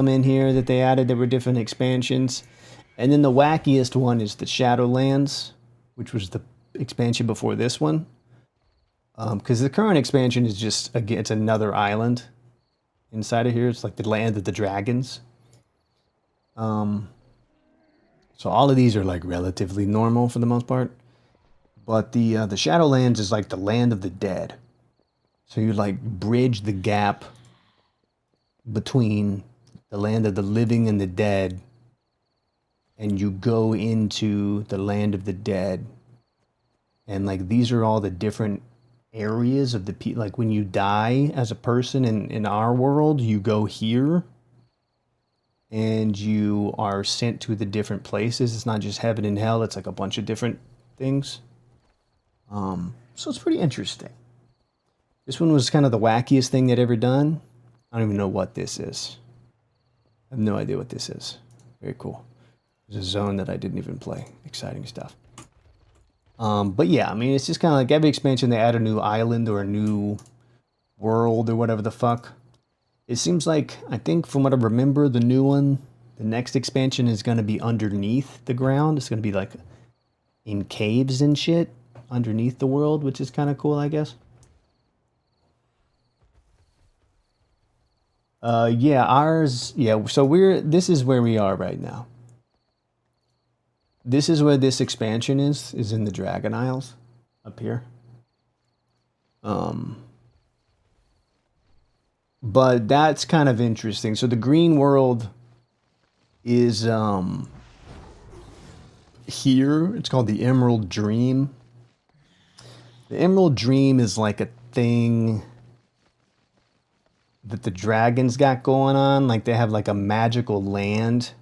in here that they added that were different expansions. And then the wackiest one is the Shadowlands, which was the expansion before this one. Because the current expansion is just, again, it's another island inside of here. It's like the land of the dragons. So all of these are like relatively normal for the most part. But the Shadowlands is like the land of the dead. So you like bridge the gap between the land of the living and the dead, and you go into the land of the dead. And like these are all the different areas of the like when you die as a person in our world, you go here and you are sent to the different places. It's not just heaven and hell, it's like a bunch of different things. So it's pretty interesting. This one was kind of the wackiest thing they'd ever done. I don't even know what this is. I have no idea what this is. Very cool. There's a zone that I didn't even play. Exciting stuff. But yeah, I mean, it's just kind of like every expansion, they add a new island or a new world or whatever the fuck. It seems like, I think from what I remember, the new one, the next expansion is going to be underneath the ground. It's going to be like in caves and shit underneath the world, which is kind of cool, I guess. Yeah, ours, yeah, so this is where we are right now. This is where this expansion is in the Dragon Isles, up here. But that's kind of interesting. So the green world is, here. It's called the Emerald Dream. The Emerald Dream is like a thing that the dragons got going on. Like they have like a magical land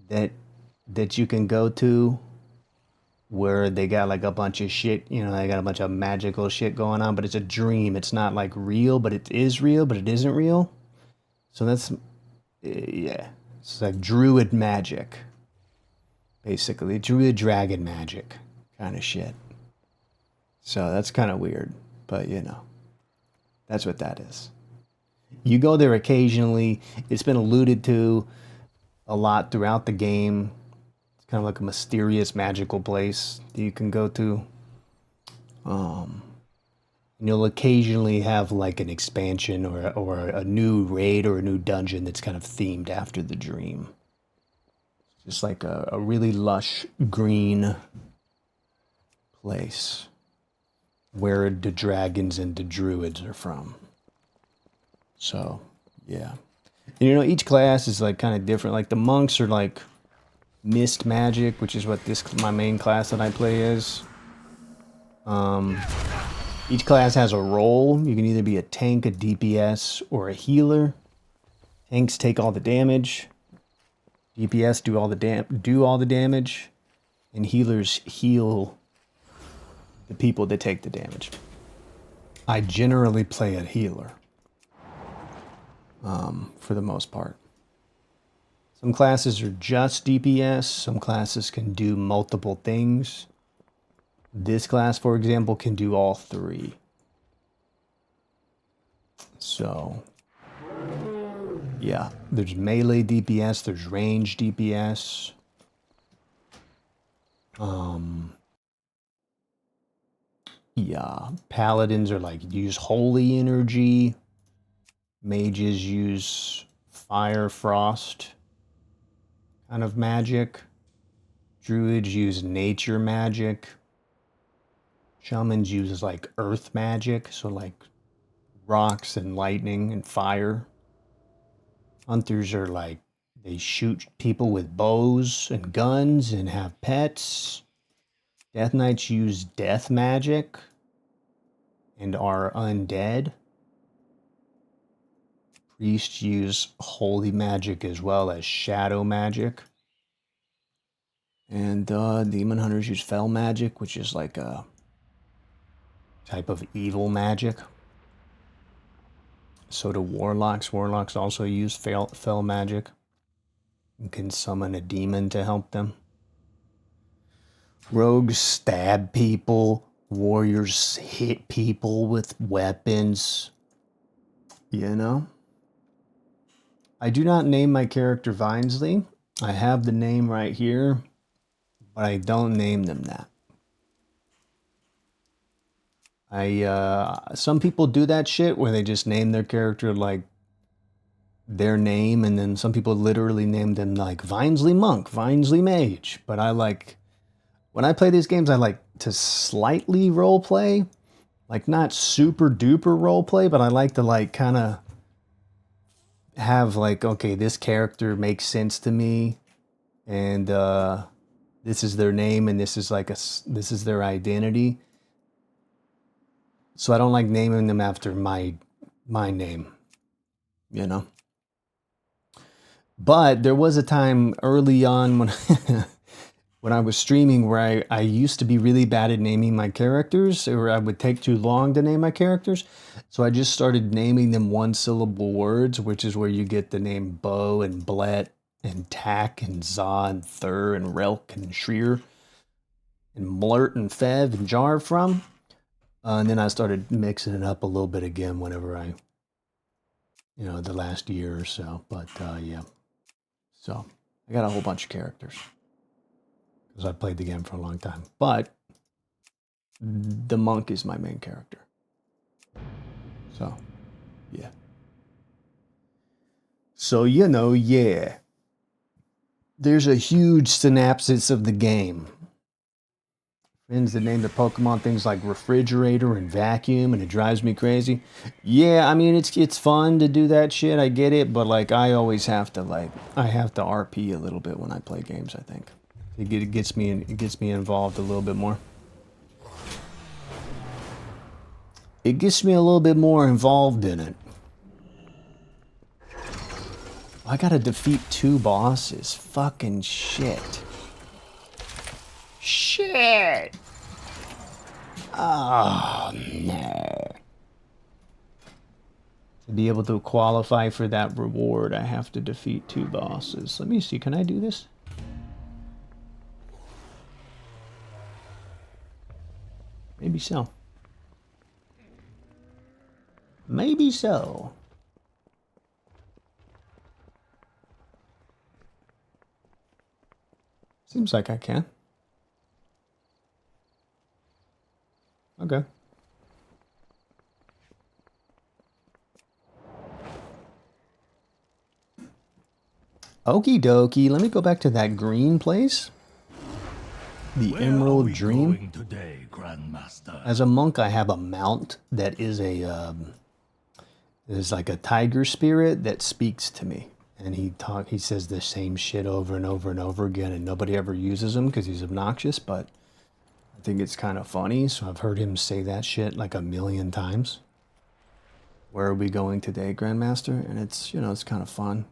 that you can go to where they got like a bunch of shit, you know, they got a bunch of magical shit going on, but it's a dream. It's not like real, but it is real, but it isn't real. So that's, yeah, it's like druid magic, basically. Druid dragon magic kind of shit. So that's kind of weird, but you know, that's what that is. You go there occasionally. It's been alluded to a lot throughout the game. It's kind of like a mysterious, magical place that you can go to. And you'll occasionally have like an expansion or a new raid or a new dungeon that's kind of themed after the dream. Just like a really lush green place where the dragons and the druids are from. So, yeah. And you know, each class is like kind of different. Like the monks are like mist magic, which is what my main class that I play is. Each class has a role. You can either be a tank, a DPS, or a healer. Tanks take all the damage. DPS do all the damage, and healers heal the people that take the damage. I generally play a healer. For the most part. Some classes are just DPS. Some classes can do multiple things. This class, for example, can do all three. So, yeah, there's melee DPS, there's range DPS. Yeah, paladins are like use holy energy. Mages use fire, frost kind of magic. Druids use nature magic. Shamans use like earth magic, so like rocks and lightning and fire. Hunters are like, they shoot people with bows and guns and have pets. Death Knights use death magic and are undead. Priests use holy magic as well as shadow magic. And demon hunters use fell magic, which is like a type of evil magic. So do warlocks. Warlocks also use fell magic and can summon a demon to help them. Rogues stab people. Warriors hit people with weapons. You know? I do not name my character Vinesly. I have the name right here, but I don't name them that. Some people do that shit where they just name their character like their name, and then some people literally name them like Vinesly Monk, Vinesly Mage. But I like, when I play these games, I like to slightly role play, like not super duper role play, but I like to like kind of have like, okay, this character makes sense to me, and this is their name, and this is like this is their identity. So I don't like naming them after my name, you know. But there was a time early on when when I was streaming where I used to be really bad at naming my characters, or I would take too long to name my characters. So I just started naming them one-syllable words, which is where you get the name Bo and Blet and Tack and Za and Thur and Relk and Shreer and Mlurt and Fev and Jar from. And then I started mixing it up a little bit again whenever I, you know, the last year or so. But yeah, so I got a whole bunch of characters because I played the game for a long time. But the monk is my main character. So, yeah. So, you know, yeah. There's a huge synopsis of the game. Friends that name the Pokemon things like refrigerator and vacuum, and it drives me crazy. Yeah, I mean, it's fun to do that shit, I get it, but like I always have to I have to RP a little bit when I play games, I think. It gets me involved a little bit more. It gets me a little bit more involved in it. I gotta defeat 2 bosses. Fucking shit. Shit! Oh, no. To be able to qualify for that reward, I have to defeat 2 bosses. Let me see, can I do this? Maybe so. Maybe so. Seems like I can. Okay. Okie dokie. Let me go back to that green place. The Emerald Dream. Today, Grandmaster? As a monk, I have a mount that is is like a tiger spirit that speaks to me, and he says the same shit over and over and over again, and nobody ever uses him because he's obnoxious. But I think it's kind of funny, so I've heard him say that shit like 1,000,000 times. Where are we going today, Grandmaster? And it's, you know, it's kind of fun.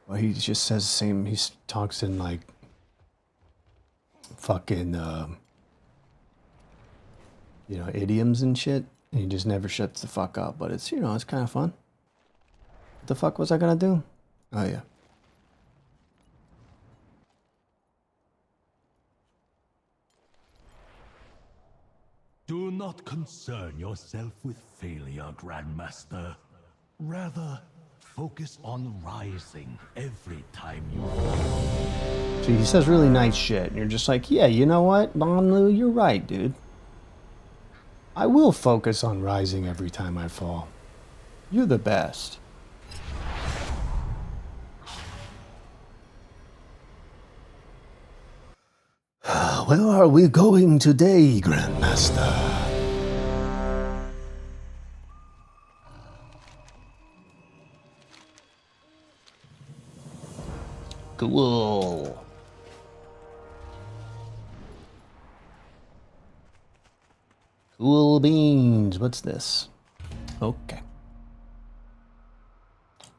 Well, he just says the same. He talks in like fucking, you know, idioms and shit. And he just never shuts the fuck up. But it's, you know, it's kind of fun. What the fuck was I gonna do? Oh, yeah. Do not concern yourself with failure, Grandmaster. Rather, focus on rising every time you fall. So he says really nice shit, and you're just like, yeah, you know what, Bonlu, you're right, dude. I will focus on rising every time I fall. You're the best. Where are we going today, Grandmaster? Cool. Cool beans. What's this? Okay.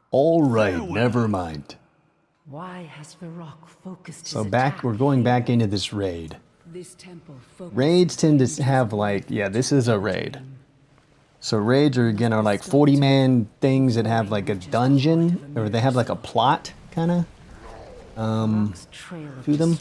All right, never mind. Why has Varrock focused his So back, we're going back into this raid. This temple Raids tend to have like, yeah, this is a raid. So raids are again are like 40-man things that have like a dungeon, or they have like a plot kind of to them.